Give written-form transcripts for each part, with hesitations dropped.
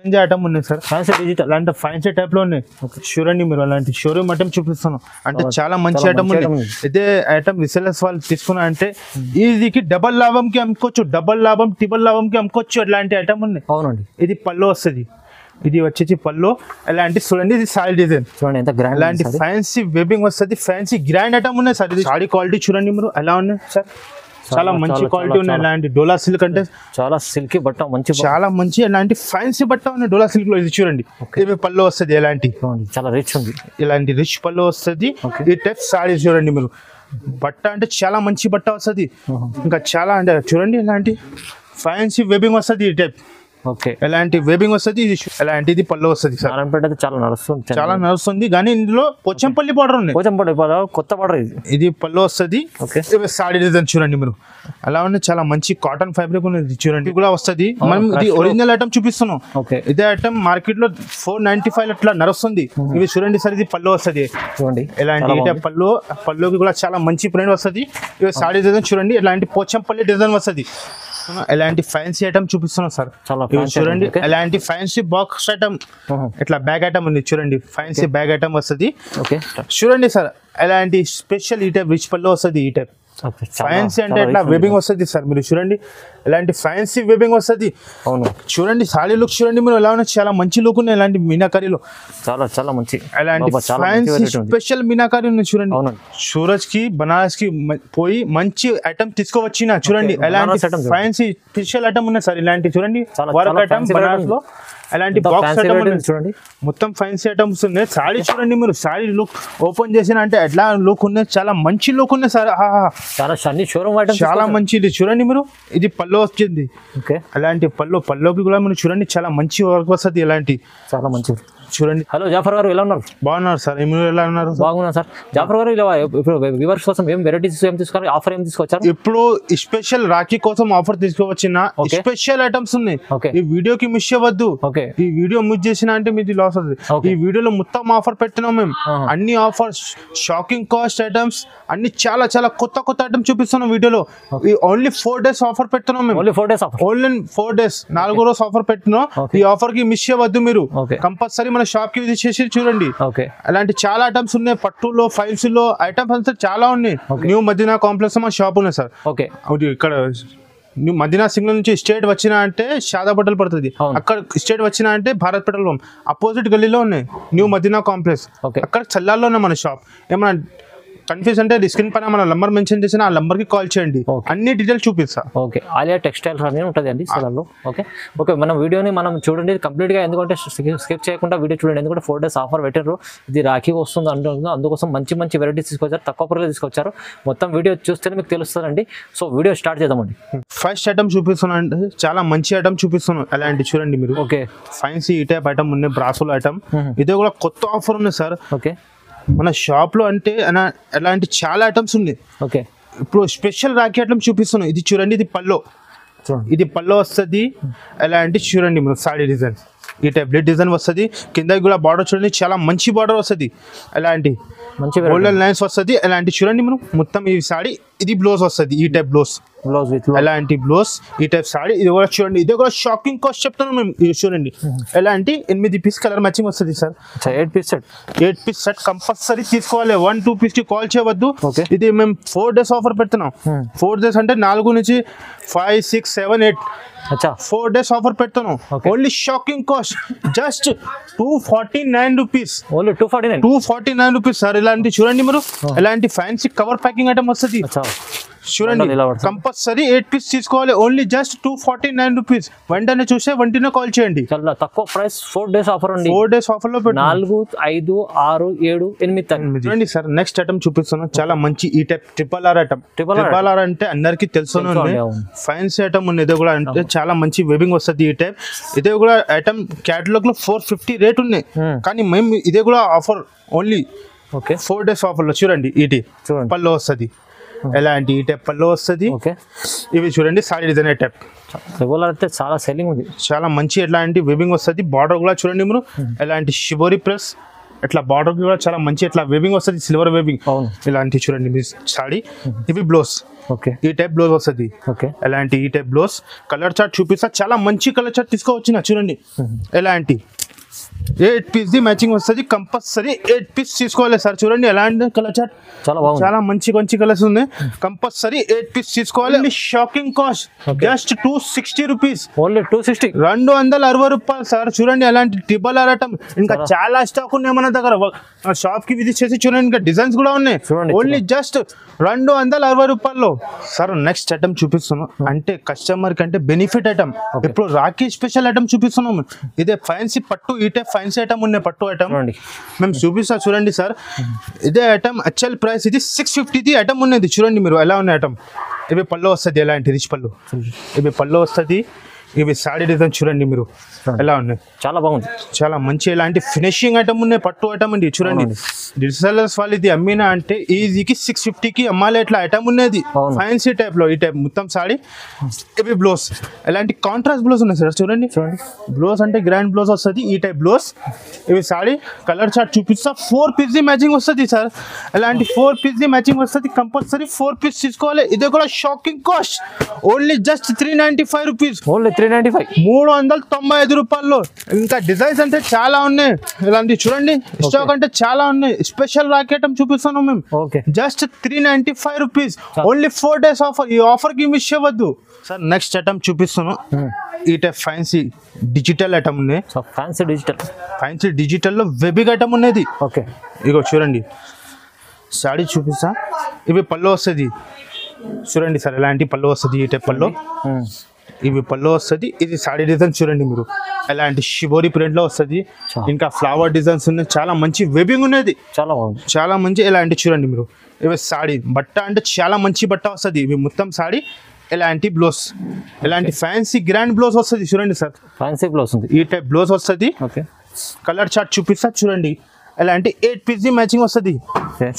Item ఉన్నాయి sir, fancy digital అలాంటి fancy type లో ఉన్నాయి. చూడండి మీరు అలాంటి షోరూమ్ ఐటమ్ చూపిస్తాను అంటే చాలా మంచి ఐటమ్ ఉంది. ఇదే ఐటమ్ రిసెలర్స్ వాళ్ళు తీసుకున్నా అంటే ఈజీకి డబల్ లాభంకి అమ్ముకోవచ్చు, డబల్ లాభం ట్రిపుల్ లాభంకి అమ్ముకోవచ్చు. అట్లాంటి ఐటమ్ ఉన్నాయి. అవునండి. ఇది పళ్ళు వస్తుంది, ఇది వచ్చేసి పళ్ళు. అలాంటి చూడండి ఇది సారీ డిజైన్ చూడండి ఎంత గ్రాండ్. అలాంటి ఫ్యాన్సీ వెబింగ్ వస్తుంది, ఫ్యాన్సీ గ్రాండ్ ఐటమ్ ఉన్నాయి సార్. ఇది సారీ క్వాలిటీ చూడండి మీరు ఎలా ఉన్నాయి సార్, చాలా మంచి క్వాలిటీ ఉన్నాయి. అలాంటి డోలా సిల్క్ అంటే చాలా సిల్కీ బట్ట, మంచి చాలా మంచి అలాంటి ఫ్యాన్సీ బట్ట ఉన్నాయి డోలా సిల్క్ లో. ఇది చూడండి ఇవి పళ్ళు వస్తుంది, ఎలాంటి చాలా రిచ్ ఉంది, ఇలాంటి రిచ్ పళ్ళు వస్తుంది. ఈ టైప్ సారీ చూడండి మీరు, బట్ట అంటే చాలా మంచి బట్ట వస్తుంది. ఇంకా చాలా అంటే చూడండి ఇలాంటి ఫ్యాన్సీ వెబింగ్ వస్తుంది. ఈ టైప్ ఓకే ఎలాంటి వెబింగ్ వస్తుంది, ఇది ఎలాంటిది పళ్ళు వస్తుంది సార్. చాలా నడుస్తుంది, చాలా నడుస్తుంది. కానీ ఇందులో పోచంపల్లి బార్డర్ ఉంది, పోచంపల్లి కొత్త బార్డర్ ఇది. ఇది పళ్ళు వస్తుంది. సారీ డిజైన్ చూడండి మీరు అలా ఉంది, చాలా మంచి కాటన్ ఫ్యాబ్రిక్ ఉంది చూడండి. కూడా వస్తుంది. మనం ఇది ఒరిజినల్ ఐటమ్ చూపిస్తున్నాం. ఇదే ఐటమ్ మార్కెట్ లో 495 అట్లా నడుస్తుంది. ఇవి చూడండి సార్, ఇది పళ్ళు వస్తుంది చూడండి. ఎలాంటి పళ్ళుకి కూడా చాలా మంచి ప్రింట్ వస్తుంది. ఇవి సారీ డిజైన్ చూడండి, ఎలాంటి పోచంపల్లి డిజైన్ వస్తుంది. ఎలాంటి ఫ్యాన్సీ ఐటమ్ చూపిస్తున్నాం సార్. చూడండి ఎలాంటి ఫ్యాన్సీ బాక్స్ ఐటమ్, ఇట్లా బ్యాగ్ ఐటమ్ ఉంది చూడండి, ఫ్యాన్సీ బ్యాగ్ ఐటమ్ వస్తుంది. చూడండి సార్ ఎలాంటి స్పెషల్ ఈ టైప్ రిచ్ పళ్ళు వస్తుంది. ఈ టైప్ ఫ్యాన్సీ అంటే ఇట్లా వెబింగ్ వస్తుంది సార్. మీరు చూడండి ఎలాంటి ఫ్యాన్సీ వెబింగ్ వస్తుంది. అవును చూడండి సారీ లుక్ చూడండి మీరు ఎలా ఉన్నాయి, చాలా మంచి లుక్ ఉన్నాయి. ఎలాంటి మీనాకారీలో చాలా మంచి ఎలాంటి ఫ్యాన్సీ స్పెషల్ మీనాకారీ ఉన్నాయి చూడండి. సూరజ్ కి బనారస్ కి పోయి మంచి ఐటమ్ తీసుకోవచ్చిన చూడండి. ఎలాంటి ఫ్యాన్సీ స్పెషల్ ఐటమ్ ఉన్నాయి సార్. ఇలాంటి చూడండి వర్క్ ఐటమ్ బనారస్ లో, అలాంటి బాక్స్ ఐటమ్ చూడండి, మొత్తం ఫ్యాన్సీ ఐటమ్స్ ఉన్నాయి. సారీ చూడండి మీరు, సారీ లుక్ ఓపెన్ చేసిన అంటే ఎట్లా లుక్ ఉన్నాయి, చాలా మంచి లుక్ ఉన్నాయి సార్. చాలా మంచిది చూడండి మీరు. ఇది పళ్ళు వచ్చింది, అలాంటి పళ్ళుకి కూడా మీరు చూడండి చాలా మంచి వర్క్ వస్తుంది. ఇలాంటి చాలా మంచి చూడండి. హలో జాఫర్ గారు, ఎలా ఉన్నారు? బాగున్నారు సార్, మీరు ఎలా ఉన్నారు? బాగున్నా సార్. జాఫర్ గారు ఇప్పుడు వ్యూవర్స్ కోసం ఏం వెరైటీస్ ఏం తీసుకున్నారు, ఆఫర్ ఏం తీసుకొచ్చారు? ఇప్పుడు స్పెషల్ రాఖీ కోసం ఆఫర్ తీసుకువచ్చిన స్పెషల్ ఐటమ్స్ ఉన్నాయి. ఈ వీడియోకి మిస్ అవ్వద్దు. ఈ వీడియో మిస్ చేసిన అంటే మీది లాస్ అవుతుంది. ఈ వీడియోలో మొత్తం ఆఫర్ పెట్టినాం మేము, అన్ని ఆఫర్స్, షాకింగ్ కాస్ట్ ఐటమ్స్ అన్ని చాలా చాలా కొత్త ఐటమ్స్ చూపిస్తున్నాం వీడియోలో. ఓన్లీ 4 days ఆఫర్ పెడుతున్నాం మేము. ఓన్లీ 4 days 4 రోజు ఆఫర్ పెట్టినాం. ఈ ఆఫర్ కి మిస్ అవ్వద్దు మీరు, కంపల్సరీ మన షాప్ కి విజిట్ చేసి చూడండి. అలాంటి చాలా ఐటమ్స్ ఉన్నాయి, పట్టులో ఫైల్స్ లో ఐటమ్స్ అంతా చాలా ఉన్నాయి. న్యూ మదీనా కాంప్లెక్స్ మా షాప్ ఉన్నాయి సార్. ఇక్కడ మదీనా సిగ్నల్ నుంచి స్టేట్ వచ్చినా అంటే షాదా బట్టలు పడుతుంది, అక్కడ స్టేట్ వచ్చినా అంటే భారత్ పెట్రోల్ పంప్ అపోజిట్ గల్లీలో ఉన్నాయి న్యూ మదీనా కాంప్లెక్స్. అక్కడ చల్లాల్లో ఉన్నాయి మన షాప్. ఏమన్నా కన్ఫ్యూజ్ అంటే స్క్రీన్ పైన మన నంబర్ మెన్షన్ చేసిన ఆ నంబర్ కి కాల్ చేయండి, అన్ని డీటెయిల్స్ చూపిస్తా. ఆలియా టెక్స్టైల్స్ అనేది ఉంటుంది అండి సెలర్లో. మన వీడియోని మనం చూడండి కంప్లీట్ గా, ఎందుకంటే స్కిప్ చేయకుండా వీడియో చూడండి. ఎందుకంటే 4 days ఆఫర్ పెట్టారు, ఇది రాఖీ వస్తుంది అంటుంది, అందుకోసం మంచి వెరైటీస్ తీసుకొచ్చారు, తక్కువ ప్రైస్ తీసుకొచ్చారు. మొత్తం వీడియో చూస్తేనే మీకు తెలుస్తుందండి. సో వీడియో స్టార్ట్ చేద్దామండి. ఫస్ట్ ఐటమ్ చూపిస్తున్నాను అంటే చాలా మంచి ఐటమ్ చూపిస్తున్నాను. అలాంటి చూడండి మీరు, ఫ్యాన్సీ ఈ టైప్ ఐటమ్ ఉన్నాయి, బ్రాసోల్ ఐటమ్. ఇదే కూడా కొత్త ఆఫర్ ఉంది సార్ మన షాప్ లో. అంటే అలాంటి చాలా ఐటమ్స్ ఉన్నాయి. ఇప్పుడు స్పెషల్ రాఖీ ఐటమ్ చూపిస్తున్నాను. ఇది చూడండి, ఇది పల్లో, ఇది పల్లో వస్తుంది. అలాంటి చూడండి మీరు సారీ డిజైన్, ఈ టైప్ డిజైన్ వస్తుంది. కింద కూడా బార్డర్ చూడండి, చాలా మంచి బార్డర్ వస్తుంది. అలాంటి మంచి గోల్డెన్ లైన్స్ వస్తుంది. అలాంటి చూడండి మీరు మొత్తం ఈ సారీ, ఇది బ్లౌజ్ వస్తుంది. ఈ టైప్ బ్లౌజ్ ఎలాంటి బ్లౌజ్, ఈ టైప్ సారీ. ఇది కూడా చూడండి, ఇది కూడా షాకింగ్ కాస్ట్ చెప్తాను మేము. ఇది చూడండి ఎలాంటి 8 పీస్ కలర్ మ్యాచింగ్ వస్తుంది సార్. 8 పీస్ సెట్ కంపల్సరీ తీసుకోవాలి. 1-2 పీస్ కి కాల్ చేయవద్దు. ఇది మేము 4 days ఆఫర్ పెడుతున్నాం. 4 days అంటే 4 నుంచి 5, 6, 7, 8 4 days ఆఫర్ పెడుతున్నాం. Only shocking cost just 249 rupees. Only 249 rupees sir. ఇలాంటి చూడండి మీరు, ఎలాంటి ఫ్యాన్సీ కవర్ ప్యాకింగ్ ఐటమ్ వస్తుంది చూడండి. కంపల్సరీ 8 పీస్ తీసుకోవాలి. Only just 249 rupees. వెంటనే చూసే వెంటనే కాల్ చేయండి. చాలా తక్కువ ప్రైస్. 4 days ఆఫర్ ఉంది. 4 days ఆఫర్ లో 4, 5, 6, 7, 8 చూడండి సార్. నెక్స్ట్ ఐటమ్ చూపిస్తున్నాను, చాలా మంచి ఈ type triple or item. Triple R అంటే అందరికి తెలుసు, ఫ్యాన్సీ ఐటమ్ ఉంది. ఇది కూడా అంటే చాలా మంచి వెబింగ్ వస్తుంది. ఈ టైప్ ఇదే కూడా ఐటమ్ క్యాటలాగ్ లో 450 రేట్ ఉన్నాయి, కానీ మేము ఇదే కూడా ఆఫర్ ఓన్లీ 4 days ఆఫర్ లో చూడండి. ఇది పళ్ళు వస్తుంది, ఎలాంటి ఈ టైప్ పళ్ళు వస్తుంది. ఇవి చూడండి సారీ డిజైన్ టైప్ రెగ్యులర్ అయితే చాలా సెల్లింగ్ ఉంది, చాలా మంచి ఎట్లాంటి వెబింగ్ వస్తుంది. బార్డర్ కూడా చూడండి మీరు, ఎలాంటి షిబోరి ప్లస్ ఇట్లా బార్డర్ కూడా చాలా మంచి ఇట్లా వెబింగ్ వస్తుంది, సిల్వర్ వెబింగ్. ఇలాంటి చూడండి మీ సారీ. ఇవి బ్లౌజ్ ఓకే ఈ టైప్ బ్లౌజ్ వస్తుంది. ఓకే ఎలాంటి ఈ టైప్ బ్లౌజ్ కలర్ చార్ట్ చూపిస్తా, చాలా మంచి కలర్ చార్ట్ తీసుకోవచ్చిన చూడండి. ఎలాంటి 8 పీస్ ది మ్యాచింగ్ వస్తుంది, కంపల్సరీ 8 పీస్ తీసుకోవాలి సార్. చూడండి ఎలాంటి కలర్ చార్ట్, చాలా బాగుంది, చాలా మంచి మంచి కలర్స్ ఉన్నాయి, కంపల్సరీ 8 పీస్ తీసుకోవాలి. Shocking cost just 260 rupees, only 260, 260 రూపాయలు సార్. చూడండి ఎలాంటి ట్రిబల్ ఆరటం, ఇంకా చాలా స్టాక్ ఉన్నాయి మన దగ్గర. షాప్ కి విజిట్ చేసి చూడండి, ఇంకా డిజైన్స్ కూడా ఉన్నాయి. ఓన్లీ జస్ట్ 260 రూపాయల్లో సార్. నెక్స్ట్ ఐటమ్ చూపిస్తున్నాం, అంటే కస్టమర్ కంటే బెనిఫిట్ ఐటమ్. ఇప్పుడు రాఖీ స్పెషల్ ఐటమ్ చూపిస్తున్నాం. ఇదే ఫ్యాన్సీ పట్టు, ఈ టైప్ ఫ్యాన్సీ ఐటమ్ ఉన్నాయి, పట్టు ఐటమ్ మేము చూపిస్తా చూడండి సార్. ఇదే ఐటమ్ యాక్చువల్ ప్రైస్ ఇది 650 ఐటమ్ ఉన్నది. చూడండి మీరు ఎలా ఉన్నాయి ఐటమ్. ఇవి పళ్ళు వస్తుంది, ఎలాంటి రిచ్ పళ్ళు, ఇవి పళ్ళు వస్తుంది. ఇవి సాడీ డిజైన్ చూడండి మీరు ఎలా ఉన్నాయి, చాలా బాగుంది, చాలా మంచి ఇలాంటి ఫినిషింగ్ ఐటమ్ ఉన్నాయి, పట్టు ఐటమ్ అండి. చూడండి రిసెల్లర్స్ వాళ్ళు ఇది అమ్మినా అంటే ఈజీకి 650కి అమ్మాలి. ఇట్లా ఐటమ్ ఉన్నది ఫ్యాన్సీ టైప్ లో, ఈ టైప్ మొత్తం సాడీ. ఇవి బ్లౌజ్ ఎలాంటి కాంట్రాస్ట్ బ్లౌజ్ ఉన్నాయి సార్. చూడండి బ్లౌజ్ అంటే గ్రాండ్ బ్లౌజ్ వస్తుంది, ఈ టైప్ బ్లౌజ్. ఇవి సాడీ కలర్ చార్ట్ చూపిస్తా. 4 పీస్ ది మ్యాచింగ్ వస్తుంది సార్. ఎలాంటి 4 పీస్ ది మ్యాచింగ్ వస్తుంది, కంపల్సరీ 4 పీస్ తీసుకోవాలి. ఇది కూడా shocking cost, only just 395 rupees, only 395, 395 రూపాయల్లో. ఇంకా డిజైన్స్ అంటే చాలా ఉన్నాయి, ఇలాంటి చూడండి స్టాక్ అంటే చాలా ఉన్నాయి. స్పెషల్ రాఖీ ఐటమ్ చూపిస్తాను మేము. Okay just 395 rupees, only 4 days offer. ఈ ఆఫర్ కి మిస్ అవ్వద్దు సార్. నెక్స్ట్ ఐటమ్ చూపిస్తాను, ఈ టైప్ ఫ్యాన్సీ డిజిటల్ ఐటమ్ ఉన్నాయి. ఫ్యాన్సీ డిజిటల్, ఫ్యాన్సీ డిజిటల్ లో వెబిగ్ ఐటమ్ ఉన్నది. ఓకే ఇగో చూడండి సాడీ చూపిస్తా. ఇవి పళ్ళు వస్తుంది చూడండి సార్, ఎలాంటి పళ్ళు వస్తుంది, ఈ టైప్ పళ్ళు. ఇవి పళ్ళు వస్తుంది. ఇది సాడీ డిజైన్ చూడండి మీరు, ఎలాంటి షిబోరి ప్రింట్ లో వస్తుంది. ఇంకా ఫ్లవర్ డిజైన్స్ ఉన్నాయి, చాలా మంచి వెబింగ్ ఉన్నది, చాలా బాగుంది, చాలా మంచి. ఎలాంటి చూడండి మీరు, ఇవి సాడీ బట్ట అంటే చాలా మంచి బట్ట వస్తుంది. ఇవి మొత్తం సాడీ, ఎలాంటి బ్లౌజ్, ఎలాంటి ఫ్యాన్సీ గ్రాండ్ బ్లౌజ్ వస్తుంది. చూడండి సార్ ఫ్యాన్సీ బ్లౌజ్ ఉంది, ఈ టైప్ బ్లౌజ్ వస్తుంది. ఓకే కలర్ చార్ట్ చూపిస్తా చూడండి. ఎలాంటి 8 పీస్ ది మ్యాచింగ్ వస్తుంది.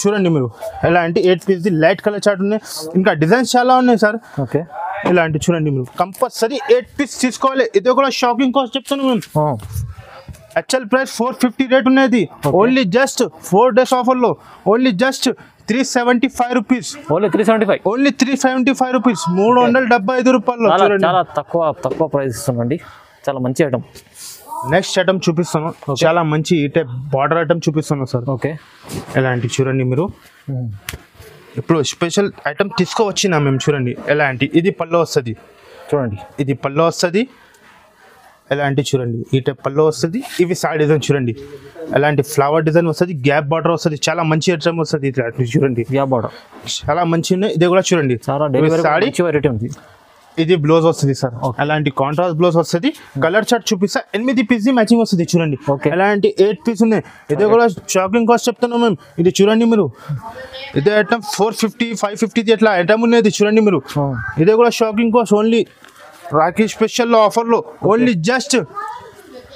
చూడండి మీరు, ఎలాంటి 8 piece the light colour chart ఉన్నాయి. ఇంకా డిజైన్స్ చాలా ఉన్నాయి సార్. ఓకే ఇలాంటి చూడండి మీరు, కంపల్సరీ 8 పీస్ తీసుకోవాలి. ఇది కూడా షాకింగ్ కాస్ట్ చెప్తాను మేము. యాక్చువల్ ప్రైస్ 450 రేట్ ఉన్నది, ఓన్లీ జస్ట్ 4 days ఆఫర్ లో only just 375 rupees, only 375, only 375 rupees, 375 రూపాయలు. చాలా తక్కువ ప్రైస్ ఇస్తున్నాండి, చాలా మంచి ఐటమ్. నెక్స్ట్ ఐటమ్ చూపిస్తాను, చాలా మంచి ఈ టైప్ బార్డర్ ఐటమ్ చూపిస్తాను సార్. ఓకే ఎలాంటి చూడండి మీరు, ఇప్పుడు స్పెషల్ ఐటమ్ తీసుకోవచ్చినా మేము. చూడండి ఎలాంటి, ఇది పళ్ళు వస్తుంది చూడండి, ఇది పళ్ళు వస్తుంది. ఎలాంటి చూడండి ఈ టైప్ పళ్ళు వస్తుంది. ఇవి సాడీ డిజైన్ చూడండి, ఎలాంటి ఫ్లవర్ డిజైన్ వస్తుంది, గ్యాప్ బార్డర్ వస్తుంది, చాలా మంచి ఐటమ్ వస్తుంది. చూడండి గ్యాప్ బార్డర్ చాలా మంచి ఉన్నాయి. ఇది కూడా చూడండి సాడీ వెరైటీ ఉంది. ఇది బ్లౌజ్ వస్తుంది సార్, అలాంటి కాంట్రాస్ట్ బ్లౌజ్ వస్తుంది. కలర్ చార్ట్ చూపిస్తా. 8 పీస్ మ్యాచింగ్ వస్తుంది. చూడండి ఎలాంటి 8 పీస్ ఉన్నాయి. ఇది కూడా షాకింగ్ కాస్ట్ చెప్తున్నాం మేము. ఇది చూడండి మీరు, ఇదే ఐటమ్ 450 550 అట్లా ఐటమ్ ఉన్నది. చూడండి మీరు, ఇదే కూడా shocking cost, only Rakhi special లో ఆఫర్ లో only just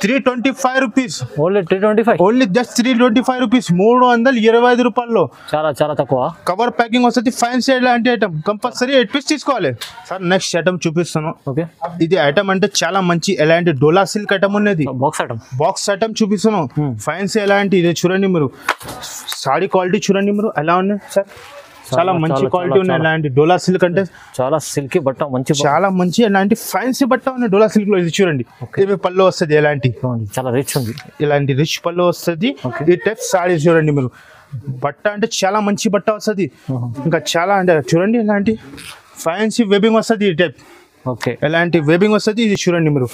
325 rupees, only 325, only just 325 rupees, 325 రూపాయల్లో. చాలా తక్కువ. కవర్ ప్యాకింగ్ వస్తుంది. ఫ్యాన్సీ లాంటి ఐటమ్, కంపల్సరీ 8 పీస్ తీసుకోవాలి సార్. నెక్స్ట్ ఐటమ్ చూపిస్తాను. ఓకే ఇది ఐటమ్ అంటే చాలా మంచి, ఎలాంటి డోలా సిల్క్ ఐటమ్ ఉన్నది. బాక్స్ ఐటమ్ చూపిస్తాను. ఫ్యాన్సీ ఎలాంటి, ఇది చూడండి మీరు, సాడీ క్వాలిటీ చూడండి మీరు ఎలా ఉన్నాయి సార్. చాలా మంచి క్వాలిటీ ఉన్నాయి. ఇలాంటి డోలా సిల్క్ అంటే చాలా సిల్కీ బట్ట, మంచి చాలా మంచి ఇలాంటి ఫ్యాన్సీ బట్ట ఉన్నాయి డోలా సిల్క్ లో. ఇది చూడండి, ఇవి పళ్ళు వస్తుంది, ఎలాంటి చాలా రిచ్ ఉంది, ఇలాంటి రిచ్ పళ్ళు వస్తుంది. ఈ టైప్ సాడీ చూడండి మీరు, బట్ట అంటే చాలా మంచి బట్ట వస్తుంది. ఇంకా చాలా అంటే చూడండి, ఇలాంటి ఫ్యాన్సీ వెబింగ్ వస్తుంది. ఈ టైప్ ఓకే, ఎలాంటి వెబింగ్ వస్తుంది. ఇది చూడండి మీరు,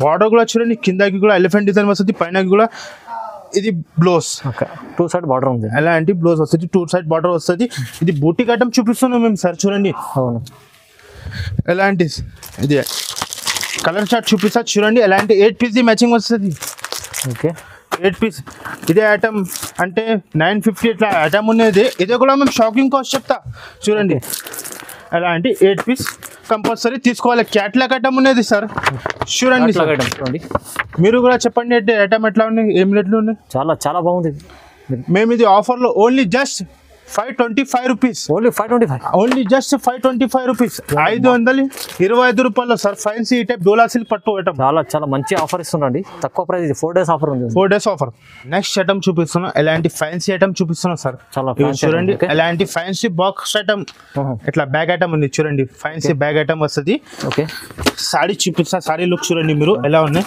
బార్డర్ కూడా చూడండి, కిందకి కూడా ఎలిఫెంట్ డిజైన్ వస్తుంది, పైనకి కూడా. ఇది బ్లౌజ్ 2 side బార్డర్ ఉంది, ఎలాంటి బ్లౌజ్ వస్తుంది, 2 side బార్డర్ వస్తుంది. ఇది బూటిక్ ఐటమ్ చూపిస్తున్నాం మేము సార్. చూడండి ఎలాంటి, ఇది కలర్ చార్ట్ చూపిస్తా చూడండి. ఎలాంటి 8 పీస్ మ్యాచింగ్ వస్తుంది. Okay 8 piece. ఇదే ఐటమ్ అంటే 950 ఇట్లా ఐటమ్ ఉన్నది. ఇదే కూడా మేము షాకింగ్ కాస్ట్ చెప్తా చూడండి. అలాంటి 8 పీస్ కంపల్సరీ తీసుకోవాలి. క్యాట్లాగ్ ఐటమ్ ఉన్నది సార్. చూడండి మీరు కూడా చెప్పండి, ఐటమ్ ఎట్లా ఉన్నాయి, ఏం రేట్లు ఉన్నాయి. చాలా బాగుంది. మేము ఇది ఆఫర్లో only just 525 rupees. Only 525. Only just 525 rupees. 525 రూపాయలు సార్. ఫ్యాన్సీ ఈ టైప్ డోలా సిల్క్ పట్టు ఐటమ్. చాలా చాలా మంచి ఆఫర్ ఇస్తుందండి, తక్కువ ప్రైస్. ఇది 4 days ఆఫర్ ఉంది. 4 days ఆఫర్. నెక్స్ట్ ఐటమ్ చూపిస్తున్నాం, ఎలాంటి ఫ్యాన్సీ ఐటమ్ చూపిస్తున్నాం సార్. చాలా చూడండి, ఎలాంటి ఫ్యాన్సీ బాక్స్ ఐటమ్, ఇట్లా బ్యాగ్ ఐటమ్ ఉంది చూడండి. ఫ్యాన్సీ బ్యాగ్ ఐటమ్ వస్తుంది. ఓకే, సారీ చూపిస్తా. సారీ లుక్ చూడండి మీరు ఎలా ఉన్నాయి.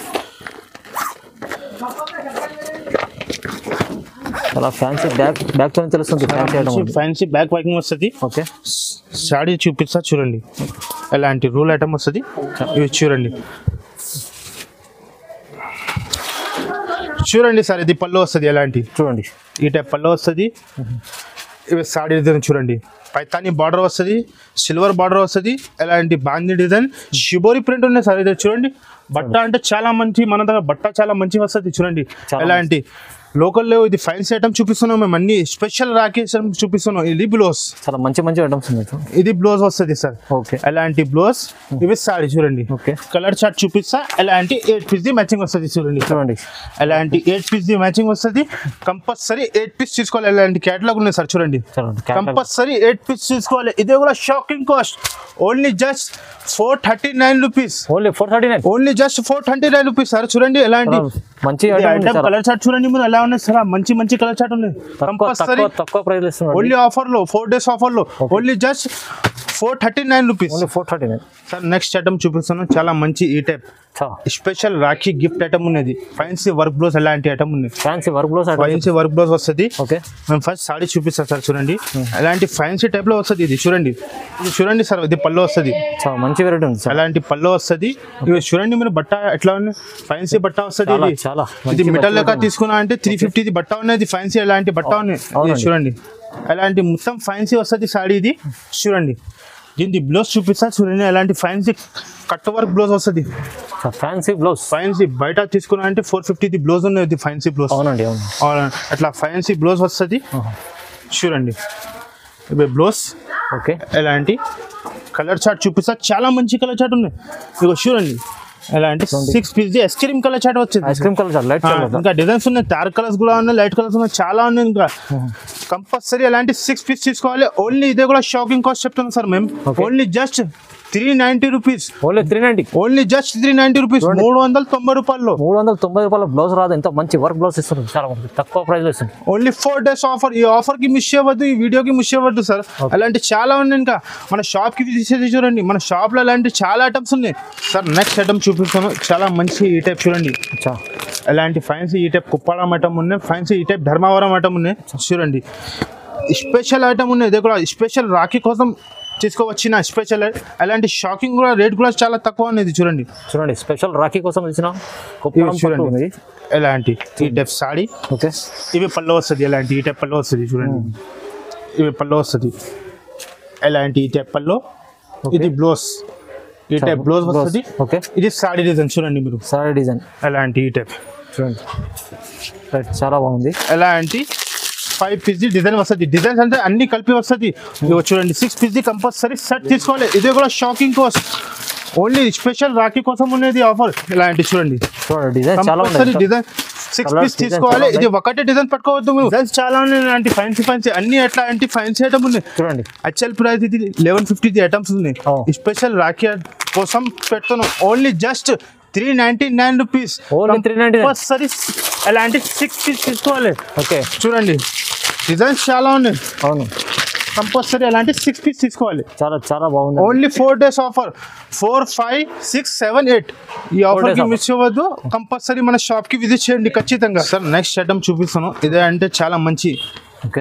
చాలా ఫ్యాన్సీ బ్యాగ్ తో తెలుస్తుంది. ఫ్యాన్సీ బ్యాగ్ ప్యాకింగ్ వస్తుంది. ఓకే, సారీ చూపిస్తా చూడండి. ఎలాంటి రూల్ ఐటమ్ వస్తుంది ఇవి చూడండి. చూడండి సార్, ఇది పళ్ళు వస్తుంది. ఎలాంటి చూడండి, ఈ టైప్ పళ్ళు వస్తుంది. ఇవి సారీ డిజైన్ చూడండి. పైతాని బార్డర్ వస్తుంది, సిల్వర్ బార్డర్ వస్తుంది. ఎలాంటి బాందీ డిజైన్, షిబోరి ప్రింట్ ఉన్నాయి సార్. ఇది చూడండి, బట్ట అంటే చాలా మంచి, మన దగ్గర బట్ట చాలా మంచి వస్తుంది చూడండి. ఎలాంటి లోకల్లో ఇది ఫ్యాన్సీ ఐటమ్ చూపిస్తున్నాం మేము. అన్ని స్పెషల్ రాఖీ చూపిస్తున్నాం. ఇది బ్లౌజ్, చాలా మంచి మంచి ఐటమ్స్ ఉన్నాయి. ఇది బ్లౌజ్ వస్తుంది సార్. ఓకే, ఎలాంటి బ్లౌజ్, ఇవి సారీ చూడండి. ఓకే, కలర్ చార్ట్ చూపిస్తా. ఎలాంటి 8 పీస్ ది మ్యాచింగ్ వస్తుంది చూడండి. చూడండి, ఎలాంటి 8 పీస్ ది మ్యాచింగ్ వస్తుంది. కంపల్సరీ 8 పీస్ తీసుకోవాలి. ఎలాంటి క్యాటలాగ్ ఉన్నాయి సార్ చూడండి. కంపల్సరీ 8 పీస్ తీసుకోవాలి. ఇదే కూడా shocking cost. Only just 439 rupees. Only 439. Only just 429 rupees sir. చూడండి, ఎలాంటి మంచి కలర్ చార్ట్ చూడండి మీరు ఎలా ఉన్నాయి సార్. మంచి మంచి కలర్ చార్ట్ ఉన్నాయి. కంపల్సరీ తక్కువ ప్రైస్ ఇస్తున్నారు. ఓన్లీ ఆఫర్ లో 4 days ఆఫర్ లో only just 439 rupees. Only 439 sir. Next item చూపిస్తున్నాను, చాలా మంచి ఈ type special Rakhi gift item ఉన్నది. ఫ్యాన్సీ వర్క్ బ్లౌజ్ ఎలాంటి ఐటమ్ ఉంది. Fancy work blouse, fancy work blouse వస్తుంది. ఓకే, మేము ఫస్ట్ సారీ చూపిస్తాం సార్. చూడండి, ఎలాంటి ఫ్యాన్సీ టైప్ లో వస్తుంది. ఇది చూడండి, ఇది చూడండి సార్. ఇది పళ్ళు వస్తుంది. మంచి వెరైటీ ఉంది. అలాంటి పళ్ళు వస్తుంది. ఇవి చూడండి మీరు, బట్ట ఎట్లా ఉంది. ఫ్యాన్సీ బట్ట వస్తుంది. ఇది మీటర్ లెక్క తీసుకున్నా అంటే 350 ఇది బట్ట ఉన్నది. ఫ్యాన్సీ ఎలాంటి బట్ట ఉన్నాయి చూడండి. ఎలాంటి మొత్తం ఫ్యాన్సీ వస్తుంది సారీ. ఇది చూడండి, దీనికి బ్లౌజ్ చూపిస్తా చూడండి. ఎలాంటి ఫ్యాన్సీ కట్ వర్క్ బ్లౌజ్ వస్తుంది. ఫ్యాన్సీ బ్లౌజ్, ఫ్యాన్సీ బయట తీసుకున్నా అంటే 450 బ్లౌజ్ ఉన్నది. Fancy blouse. అవునండి, అవును. అట్లా ఫ్యాన్సీ బ్లౌజ్ వస్తుంది చూడండి. ఇవి బ్లౌజ్. ఓకే, ఎలాంటి కలర్ చార్ట్ చూపిస్తా. చాలా మంచి కలర్ చార్ట్ ఉన్నాయి. ఇగో చూడండి, ఎలాంటి 6 piece ice cream colour chart వచ్చింది. Ice cream colour, light colour. ఇంకా డిజైన్స్ ఉన్నాయి. డార్క్ కలర్స్ కూడా ఉన్నాయి, లైట్ కలర్స్ ఉన్నాయి, చాలా ఉన్నాయి. ఇంకా కంపల్సరీ అలాంటి 6 పీస్ తీసుకోవాలి. ఓన్లీ ఇదే కూడా షాకింగ్ కాస్ట్ చెప్తున్నాం సార్ మేము. Only just 390 rupees. Only 390. Only just 390 rupees. 390 రూపాయలు. 390 రూపాయల బ్లౌజ్ రాదు. ఎంత మంచి వర్క్ బ్లౌజ్ ఇస్తుంది. చాలా తక్కువ ప్రైస్ లో ఇస్తుంది. Only 4 days offer. ఈ ఆఫర్ కి మిస్ అవ్వద్దు, ఈ వీడియోకి మిస్ అవ్వద్దు సార్. అలాంటి చాలా ఉన్నాయి. ఇంకా మన షాప్ కి తీసేది చూడండి. మన షాప్ లో అలాంటి చాలా ఐటమ్స్ ఉన్నాయి సార్. నెక్స్ట్ ఐటమ్ చూపిస్తాను, చాలా మంచి ఈ టైప్ చూడండి. ఎలాంటి ఫ్యాన్సీ ఈ టైప్ కుప్పాడం ఐటమ్ ఉన్నాయి. ఫ్యాన్సీ ఈ టైప్ ధర్మవరం ఐటమ్ ఉన్నాయి చూడండి. స్పెషల్ ఐటమ్ ఉన్నాయి. ఇది కూడా స్పెషల్ రాఖీ కోసం తీసుకోవచ్చిన స్పెషల్. అలాంటి షాకింగ్ కూడా రేట్ కూడా చాలా తక్కువ అనేది చూడండి. చూడండి, స్పెషల్ రాఖీ కోసం ఇచ్చిన చూడండి. ఎలాంటి ఈ టైప్ సారీ. ఓకే, ఇవి పళ్ళు వస్తుంది. ఎలాంటి ఈ టైప్ పళ్ళు వస్తుంది చూడండి. ఇవి పళ్ళు వస్తుంది. ఎలాంటి ఈ టైప్ పళ్ళు. ఇది బ్లౌజ్. ఈ టైప్ బ్లౌజ్ వస్తుంది. ఓకే, ఇది సారీ డిజైన్ చూడండి మీరు. సారీ డిజైన్ ఎలాంటి ఈ టైప్ చూడండి. చాలా బాగుంది. ఎలాంటి 5 పీస్ డిజైన్ వస్తుంది. డిజైన్స్ అంటే అన్ని కలిపి వస్తుంది. చూడండి, 6 పీస్ కంపల్సరీ సెట్ తీసుకోవాలి. ఇది కూడా shocking cost. Only special Rakhi కోసం ఉన్నది ఆఫర్. ఇలాంటి చూడండి, కంపల్సరీ డిజైన్ 6 పీస్ తీసుకోవాలి. ఇది ఒకటే డిజైన్ పట్టుకోవద్దు. డిజైన్స్ చాలా ఉన్నాయి. ఇలాంటి ఫ్యాన్సీ అన్ని ఎట్లా అంటే ఫ్యాన్సీ ఐటమ్ ఉన్నాయి చూడండి. యాక్చువల్ ప్రైస్ ఇది 1150 ఐటమ్స్ ఉన్నాయి. స్పెషల్ రాఖీ కోసం పెడుతున్నాం. Only just 399 rupees. కంపల్సరీ అలాంటి 6 పీస్ తీసుకోవాలి. ఓకే, చూడండి, డిజైన్స్ చాలా ఉన్నాయి. అవును, కంపల్సరీ అలాంటి 6 పీస్ తీసుకోవాలి. చాలా బాగుంది. Only 4 days offer. 4, 5, 6, 7, 8 ఈ ఆఫర్ కి మిస్ అవ్వద్దు. కంపల్సరీ మన షాప్ కి విజిట్ చేయండి ఖచ్చితంగా. సార్, నెక్స్ట్ ఐటమ్ చూపిస్తాను. ఇదే అంటే చాలా మంచి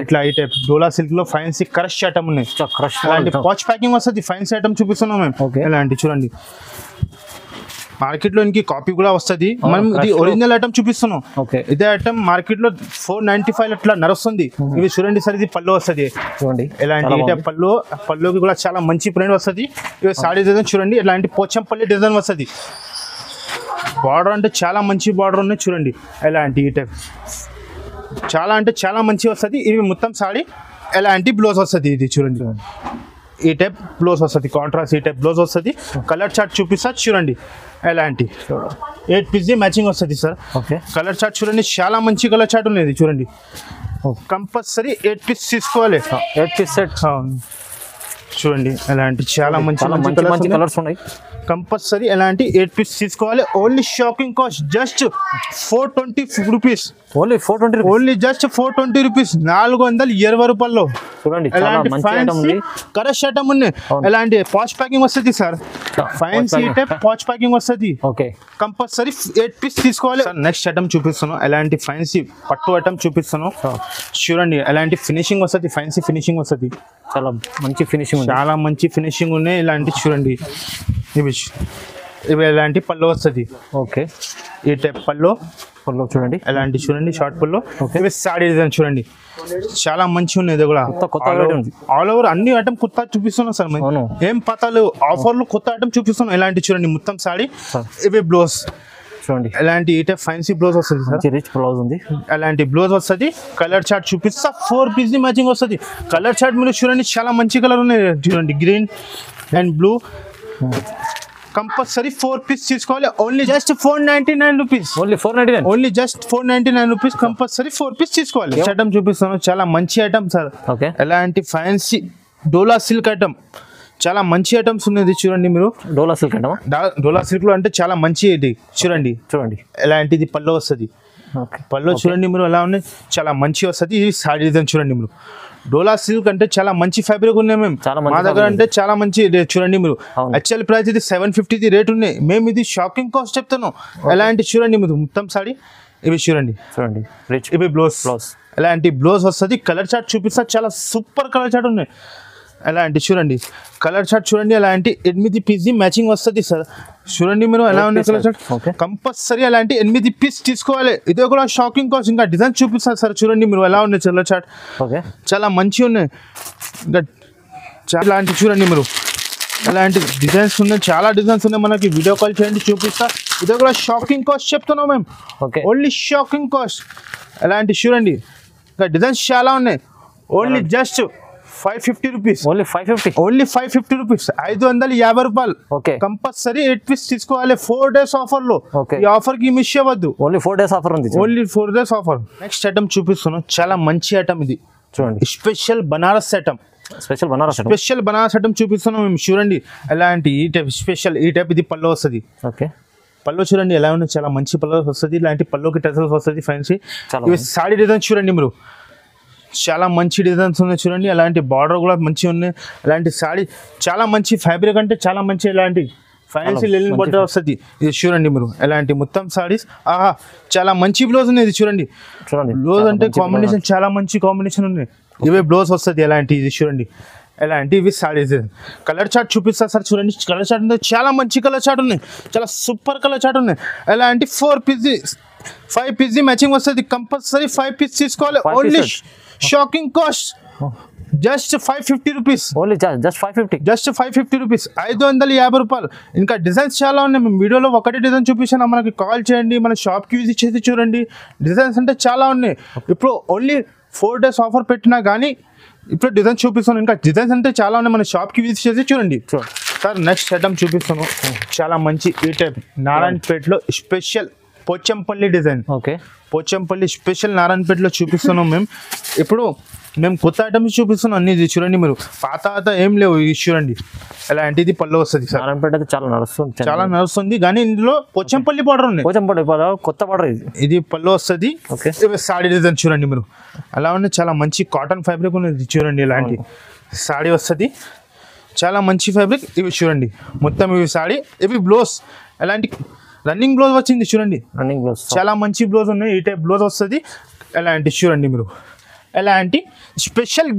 ఇట్లా ఈ టైప్ డోలా సిల్క్ లో ఫ్యాన్సీ క్రష్ ఐటమ్ ఉన్నాయి. అలాంటి పాచ్ ప్యాకింగ్ వస్తుంది. ఫ్యాన్సీ ఐటమ్ చూపిస్తున్నాం మేము. ఇలాంటి చూడండి, మార్కెట్ లో ఇంకి కాపీ కూడా వస్తుంది. మనం ఇది ఒరిజినల్ ఐటమ్ చూపిస్తున్నాం. ఇదే ఐటమ్ మార్కెట్ లో 495 అట్లా నడుస్తుంది. ఇవి చూడండి సార్. ఇది పళ్ళు వస్తుంది చూడండి. ఇలాంటి పళ్ళుకి కూడా చాలా మంచి ప్రింట్ వస్తుంది. ఇవి సారీ డిజైన్ చూడండి. ఇలాంటి పోచంపల్లి డిజైన్ వస్తుంది. బార్డర్ అంటే చాలా మంచి బార్డర్ ఉన్నాయి చూడండి. ఇలాంటి ఈ టైప్ చాలా అంటే చాలా మంచి వస్తుంది. ఇవి మొత్తం సారీ. ఎలాంటి బ్లౌజ్ వస్తుంది. ఇది చూడండి, ఈ టైప్ బ్లౌజ్ వస్తుంది. కాంట్రాస్ట్ ఈ టైప్ బ్లౌజ్ వస్తుంది. కలర్ చార్ట్ చూపిస్తా చూడండి. ఎలాంటి 8 పీస్ మ్యాచింగ్ వస్తుంది సార్. కలర్ చార్ట్ చూడండి, చాలా మంచి కలర్ చార్ట్ ఉన్నది చూడండి. కంపల్సరీ 8 పీస్ తీసుకోవాలి. 8 పీస్ సెట్ చూడండి ఎలాంటి చాలా మంచి కలర్స్ ఉన్నాయి. కంపల్సరీ ఎలాంటి 8 పీస్ తీసుకోవాలి. Only shopping cost just 420 rupees. Only 420, only just 420 rupees, 420 రూపాయల్లో చూడండి. ఎలాంటి ఫ్యాన్సీ కలర్స్ ఐటమ్ ఉన్నాయి. ఎలాంటి పాచ్ ప్యాకింగ్ వస్తుంది sir, fancy type patch packing వస్తుంది. ఓకే, కంపల్సరీ 8 పీస్ తీసుకోవాలి. నెక్స్ట్ ఐటమ్ చూపిస్తాను, ఎలాంటి ఫ్యాన్సీ పట్టు ఐటమ్ చూపిస్తాను. చూడండి ఎలాంటి ఫినిషింగ్ వస్తుంది, ఫ్యాన్సీ ఫినిషింగ్ వస్తుంది. చాలా మంచి ఫినిషింగ్, చాలా మంచి ఫినిషింగ్ ఉన్నాయి. ఇలాంటి చూడండి ఇవి ఎలాంటి పళ్ళు వస్తుంది. ఓకే, ఈ టైప్ పళ్ళు చూడండి, ఎలాంటి చూడండి షార్ట్ పళ్ళు. ఇవి సాడీ డిజైన్ చూడండి, చాలా మంచి ఉన్నాయి. ఇది కూడా ఆల్ ఓవర్ అన్ని ఐటమ్ కొత్త చూపిస్తున్నాం సార్. ఏం పతాలు ఆఫర్లు కొత్త ఐటమ్ చూపిస్తున్నాం. ఎలాంటి చూడండి మొత్తం సాడీ. ఇవి బ్లౌజ్ చూడండి, ఎలాంటి ఈ టైప్ ఫ్యాన్సీ బ్లౌజ్ వస్తుంది సార్. రిచ్ బ్లౌజ్ ఉంది. ఎలాంటి బ్లౌజ్ వస్తుంది. కలర్ చార్ట్ చూపిస్తా, 4 పీస్ మ్యాచింగ్ వస్తుంది. కలర్ చార్ట్ మీరు చూడండి, చాలా మంచి కలర్ ఉన్నాయి. చూడండి green and blue. Compulsory 4 piece తీసుకోవాలి. Only just 499 rupees. Only 499, only just 499 rupees. Compulsory 4 piece తీసుకోవాలి. ఐటమ్ చూపిస్తాను, చాలా మంచి ఐటమ్ సార్. ఓకే, ఎలాంటి ఫ్యాన్సీ డోలా సిల్క్ ఐటమ్, చాలా మంచి ఐటమ్స్ ఉన్నది. చూడండి మీరు, డోలా సిల్క్ అంటామా? డోలా సిల్క్ లో అంటే చాలా మంచి ఇది. చూడండి ఎలాంటిది పళ్ళు వస్తుంది. పళ్ళు చూడండి మీరు ఎలా ఉన్నాయి, చాలా మంచి వస్తుంది. ఇది సాడీ డిజైన్ చూడండి మీరు. డోలా సిల్క్ అంటే చాలా మంచి ఫ్యాబ్రిక్ ఉన్నాయి మేము మా దగ్గర, అంటే చాలా మంచి చూడండి మీరు. యాక్చువల్ ప్రైస్ ఇది 750 రేట్ ఉన్నాయి. మేము ఇది షాకింగ్ కాస్ట్ చెప్తాను. ఎలాంటి చూడండి మీరు మొత్తం సాడీ. ఇవి చూడండి, ఇవి బ్లౌజ్, ఎలాంటి బ్లౌజ్ వస్తుంది. కలర్ చార్ట్ చూపిస్తా, చాలా సూపర్ కలర్ చార్ట్ ఉన్నాయి. ఎలాంటి చూడండి కలర్ చార్ట్ చూడండి, అలాంటి 8 పీస్ మ్యాచింగ్ వస్తుంది సార్. చూడండి మీరు ఎలా ఉన్నాయి కలర్ చార్ట్. కంపల్సరీ అలాంటి 8 పీస్ తీసుకోవాలి. ఇదే కూడా షాకింగ్ కాస్ట్. ఇంకా డిజైన్ చూపిస్తారు సార్. చూడండి మీరు ఎలా ఉన్నాయి కలర్ చార్ట్, చాలా మంచిగా ఉన్నాయి. ఇంకా ఇలాంటి చూడండి మీరు, అలాంటి డిజైన్స్ ఉన్నాయి, చాలా డిజైన్స్ ఉన్నాయి. మనకి వీడియో కాల్ చేయండి, చూపిస్తా. ఇదే కూడా షాకింగ్ కాస్ట్ చెప్తున్నాం మేము. Only shocking cost. అలాంటి చూడండి, ఇంకా డిజైన్స్ చాలా ఉన్నాయి. Only just 550 rupees. Only 550, only 550 rupees, 550 రూపాయలు. కంపల్సరీ 8 పీస్ తీసుకోవాలి. 4 డేస్ ఆఫర్ లో. ఈ ఆఫర్ కి మిస్ అవ్వద్దు. ఓన్లీ 4 డేస్ ఆఫర్ ఉంది. Only 4 days offer. Next item చూపిస్తున్నాను, చాలా మంచి ఐటమ్ ఇది. చూడండి, special Banaras item. Special Banaras item చూపిస్తున్నాం మేము. చూడండి ఎలాంటి ఈ టైప్ స్పెషల్, ఈ టైప్ ఇది పళ్ళు వస్తుంది. పళ్ళు చూడండి ఎలా ఉన్నాయి, చాలా మంచి పళ్ళు వస్తుంది. ఇలాంటి పళ్ళుకి టెసల్స్ వస్తుంది ఫ్యాన్సీ. ఇవి సాడీ డిజైన్ చూడండి మీరు, చాలా మంచి డిజైన్స్ ఉన్నాయి. చూడండి అలాంటి బార్డర్ కూడా మంచిగా ఉన్నాయి. అలాంటి సాడీ చాలా మంచి ఫ్యాబ్రిక్, అంటే చాలా మంచి ఇలాంటి ఫ్యాన్సీ లెనిన్ బార్డర్ వస్తుంది. ఇది చూడండి మీరు, ఎలాంటి మొత్తం సాడీస్. ఆహా, చాలా మంచి బ్లౌజ్ ఉంది. ఇది చూడండి, బ్లౌజ్ అంటే కాంబినేషన్ చాలా మంచి కాంబినేషన్ ఉంది. ఇవే బ్లౌజ్ వస్తుంది ఎలాంటి. ఇది చూడండి ఎలాంటి ఇవి సాడీస్. కలర్ చార్ట్ చూపిస్తా సార్. చూడండి కలర్ చార్ట్ ఉంది, చాలా మంచి కలర్ చార్ట్ ఉన్నాయి, చాలా సూపర్ కలర్ చార్ట్ ఉన్నాయి. ఎలాంటి 4 పీస్ 5 పీస్ మ్యాచింగ్ వస్తుంది. కంపల్సరీ 5 పీస్ తీసుకోవాలి. Only shocking cost just 550 rupees. Only just 550, just 550 rupees, 550 రూపాయలు. ఇంకా డిజైన్స్ చాలా ఉన్నాయి. మేము వీడియోలో ఒకటి డిజైన్ చూపించాను, మనకి కాల్ చేయండి, మన షాప్కి విజిట్ చేసి చూడండి. డిజైన్స్ అంటే చాలా ఉన్నాయి. ఇప్పుడు ఓన్లీ 4 డేస్ ఆఫర్ పెట్టినా కానీ ఇప్పుడు డిజైన్ చూపిస్తాను. ఇంకా డిజైన్స్ అంటే చాలా ఉన్నాయి, మన షాప్కి విజిట్ చేసి చూడండి సార్. నెక్స్ట్ ఐటమ్ చూపిస్తాను, చాలా మంచి ఈ టైప్ నారాయణపేటలో special Pochampally design. Pochampally special నారాయణపేటలో చూపిస్తున్నాం మేము. ఇప్పుడు మేము కొత్త ఐటమ్స్ చూపిస్తున్నాం అన్ని. చూడండి మీరు, పాత ఏం లేవు. ఇది చూడండి ఎలాంటిది పళ్ళు వస్తుంది సార్. నారాయణపేట చాలా నడుస్తుంది కానీ ఇందులో పోచంపల్లి బార్డర్ ఉంది. పోచంపల్లి కొత్త బార్డర్ ఇది పళ్ళు వస్తుంది. సాడీ డిజైన్ చూడండి మీరు, అలా ఉన్నాయి. చాలా మంచి కాటన్ ఫ్యాబ్రిక్ ఉన్నది. చూడండి ఇలాంటి సాడీ వస్తుంది, చాలా మంచి ఫ్యాబ్రిక్. ఇవి చూడండి మొత్తం ఇవి సాడీ. ఇవి బ్లౌజ్, ఎలాంటి రన్నింగ్ బ్లౌజ్ వచ్చింది. చూడండి రన్నింగ్ బ్లౌజ్, చాలా మంచి బ్లౌజ్ ఉన్నాయి. ఈ టైప్ బ్లౌజ్ వస్తుంది. ఎలాంటి చూడండి మీరు, ఎలాంటి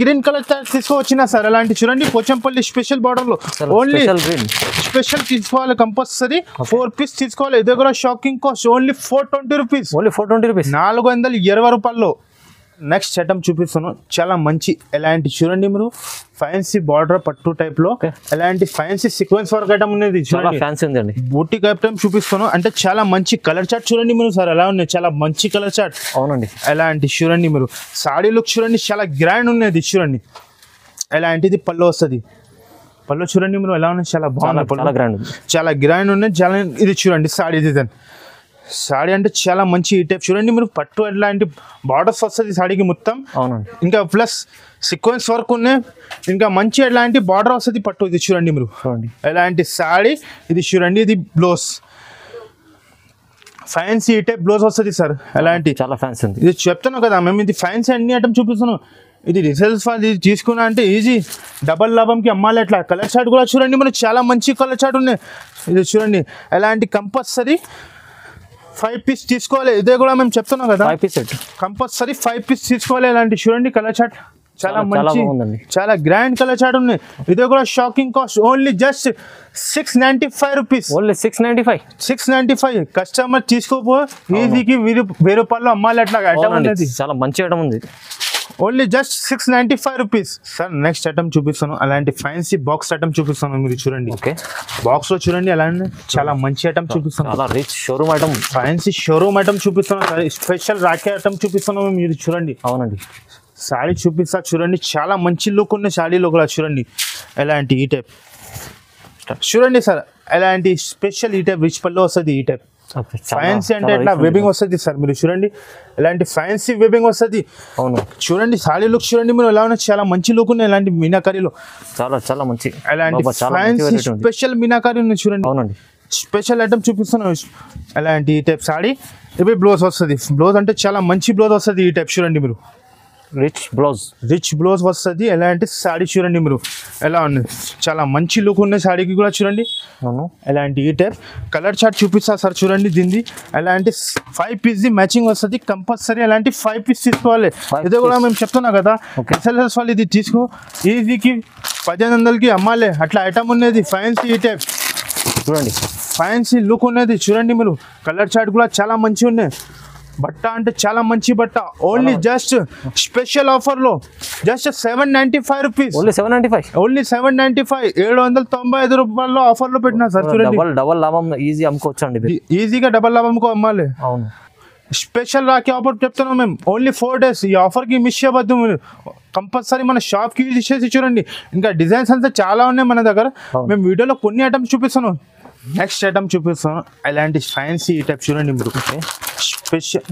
గ్రీన్ కలర్ తీసుకోవచ్చిన సార్. అలాంటి చూడండి పోచంపల్లి స్పెషల్ బార్డర్ లో ఓన్లీ స్పెషల్ తీసుకోవాలి. కంపల్సరీ 4 పీస్ తీసుకోవాలి. ఇది కూడా shocking cost only 420 rupees. Only 420 rupees, 420 రూపాయల్లో. నెక్స్ట్ ఐటమ్ చూపిస్తాను, చాలా మంచి ఎలాంటి చూడండి మీరు ఫ్యాన్సీ బార్డర్ పట్టు టైప్ లో ఎలాంటి ఫ్యాన్సీ సీక్వెన్స్ వర్క్ ఐటమ్ ఉన్నది. ఫ్యాన్సీ ఉందండి. బూటిక్ ఐటమ్ చూపిస్తాను, అంటే చాలా మంచి కలర్ చార్ట్ చూడండి మీరు సార్ ఎలా ఉన్నాయి. చాలా మంచి కలర్ చార్ట్. అవునండి. ఎలాంటి చూడండి మీరు సాడీ లుక్ చూడండి, చాలా గ్రాండ్ ఉన్నది. చూడండి ఎలాంటిది పళ్ళు వస్తుంది. పళ్ళు చూడండి మీరు ఎలా ఉన్నాయి, చాలా బాగుంది. చాలా గ్రాండ్ ఉన్నాయి. చాలా ఇది చూడండి సాడీ డిజైన్. సాడీ అంటే చాలా మంచి ఈ టైప్ చూడండి మీరు, పట్టు ఎట్లాంటి బార్డర్స్ వస్తుంది సాడీకి మొత్తం. అవునండి. ఇంకా ప్లస్ సీక్వెన్స్ వర్క్ ఉన్నాయి, ఇంకా మంచి ఎలాంటి బార్డర్ వస్తుంది పట్టు. ఇది చూడండి మీరు ఎలాంటి సాడీ, ఇది చూడండి ఇది బ్లౌజ్ ఫ్యాన్సీ ఈ టైప్ బ్లౌజ్ వస్తుంది సార్. ఎలాంటి చాలా ఫ్యాన్సీ ఉంది. ఇది చెప్తున్నాం కదా మేము, ఇది ఫ్యాన్సీ అన్ని ఐటమ్ చూపిస్తున్నాం. ఇది రిసేల్స్ వాళ్ళు ఇది తీసుకున్నా అంటే ఈజీ, డబల్ లాభంకి అమ్మాలి. అట్లా కలర్ చార్ట్ కూడా చూడండి మనం, చాలా మంచి కలర్ చార్ట్ ఉన్నాయి. ఇది చూడండి ఎలాంటి కంపల్సరీ 5 పీస్ తీసుకోవాలి. ఇదే కూడా మేము చెప్తున్నాం కదా, 5 పీస్ సెట్ కంపల్సరీ 5 పీస్ తీసుకోవాలి. ఇలాంటి చూడండి కలర్ చార్ట్ చాలా మంచి, చాలా గ్రాండ్ కలర్ చార్ట్ ఉన్నాయి. ఇదే కూడా shocking cost only just 695 rupees. Only 695. Customer తీసుకోపో ఈజీకి 1000 రూపాయలు అమ్మాలి. అట్లా ఐటమ్ అనేది చాలా మంచి ఐటమ్ ఉంది. Only just 695 rupees. Sir next item చూపిస్తాను, అలాంటి ఫ్యాన్సీ బాక్స్ ఐటమ్ చూపిస్తాను. మీరు చూడండి బాక్స్ లో చూడండి అలాంటి చాలా మంచి ఐటమ్ చూపిస్తాను. అలా rich showroom item, fancy showroom item చూపిస్తాను. స్పెషల్ రాఖీ ఐటమ్ చూపిస్తాను. మీరు చూడండి. అవునండి. సాడీ చూపిస్తా చూడండి, చాలా మంచి లుక్ ఉన్న సాడీలో కూడా చూడండి ఎలాంటి ఈ టైప్ చూడండి సార్. ఎలాంటి స్పెషల్ ఈ టైప్ రిచ్ పల్లో వస్తుంది. ఈ టైప్ ఫ్యాన్సీ అంటే ఇట్లా వెబింగ్ వస్తుంది సార్. మీరు చూడండి ఎలాంటి ఫ్యాన్సీ వెబింగ్ వస్తుంది. అవును చూడండి సాడీ లుక్ చూడండి మీరు ఎలా ఉన్నాయి, చాలా మంచి లుక్ ఉన్నాయి. ఎలాంటి మీనాకారీలో చాలా మంచి ఎలాంటి ఫ్యాన్సీ స్పెషల్ మీనాకారీ ఉంది చూడండి. అవునండి. స్పెషల్ ఐటమ్ చూపిస్తున్నాను. ఎలాంటి ఈ టైప్ సాడీ, ఇవి బ్లౌజ్ వస్తుంది. బ్లౌజ్ అంటే చాలా మంచి బ్లౌజ్ వస్తుంది. ఈ టైప్ చూడండి మీరు, రిచ్ బ్లౌజ్ వస్తుంది. ఎలాంటి సాడీ చూడండి మీరు ఎలా ఉంది, చాలా మంచి లుక్ ఉన్నాయి సాడీకి కూడా చూడండి. ఎలాంటి ఈ టైప్ కలర్ చార్ట్ చూపిస్తా సార్. చూడండి దీన్ని ఎలాంటి 5 పీస్ మ్యాచింగ్ వస్తుంది. కంపల్సరీ ఎలాంటి 5 పీస్ తీసుకోవాలి. ఇదే కూడా మేము చెప్తున్నాం కదా, ఎస్ఎల్ఎస్ వాళ్ళు ఇది తీసుకో ఈజీకి 1500కి అమ్మాలి. అట్లా ఐటమ్ ఉన్నది ఫ్యాన్సీ ఈ టైప్ చూడండి, ఫ్యాన్సీ లుక్ ఉన్నది చూడండి మీరు. కలర్ చార్ట్ కూడా చాలా మంచి ఉన్నాయి. బట్ట అంటే చాలా మంచి బట్ట. ఓన్లీ జస్ట్ స్పెషల్ ఆఫర్ లో జస్ట్ 795 రూపీస్. ఓన్లీ 795. 795 రూపాయల్లో ఆఫర్ లో పెట్టినా సార్. చూడండి డబల్ లాభం ఈజీ అమ్ముకోవచ్చు అండి. ఈజీగా డబల్ లాభంకో అమ్మాలి. అవును. స్పెషల్ రాఖీ ఆఫర్ చెప్తున్నాం మేము, ఓన్లీ 4 days. ఈ ఆఫర్ కి మిస్ చేయవద్దు మీరు. కంపల్సరీ మన షాప్ కి యూజ్ చేసి చూడండి. ఇంకా డిజైన్స్ అంతా చాలా ఉన్నాయి మన దగ్గర. మేము వీడియోలో కొన్ని ఐటమ్స్ చూపిస్తాను. నెక్స్ట్ ఐటమ్ చూపిస్తాను. అలాంటి ఫ్యాన్సీ ఈ టైప్ చూడండి మీరు, స్పెషల్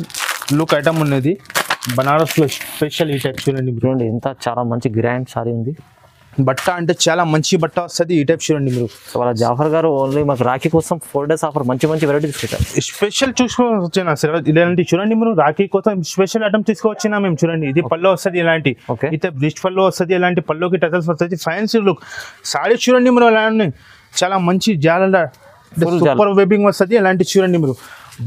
లుక్ ఐటమ్ ఉన్నది. బనారస్ లో స్పెషల్ ఈ టైప్ చూడండి. చూడండి ఎంత చాలా మంచి గ్రాండ్ సారీ ఉంది. బట్ట అంటే చాలా మంచి బట్ట వస్తుంది. ఈ టైప్ చూడండి మీరు. వాళ్ళ జాఫర్ గారు ఓన్లీ మాకు రాఖీ కోసం 4 days ఆఫర్ మంచి వెరైటీస్ పెట్టారు. స్పెషల్ చూసుకోవచ్చు వచ్చిన సార్. ఇలాంటి చూడండి మీరు, రాఖీ కోసం స్పెషల్ ఐటమ్ తీసుకొచ్చినా మేము. చూడండి ఇది పల్లో వస్తుంది. ఇలాంటి ఈ టైప్ రిచ్ పల్లో వస్తుంది. ఇలాంటి పల్లోకి టజల్స్ వస్తుంది. ఫ్యాన్సీ లుక్ సారీ చూడండి మీరు. అలాంటి చాలా మంచి జాల సూపర్ వెబింగ్ వస్తుంది. అలాంటి చూడండి మీరు.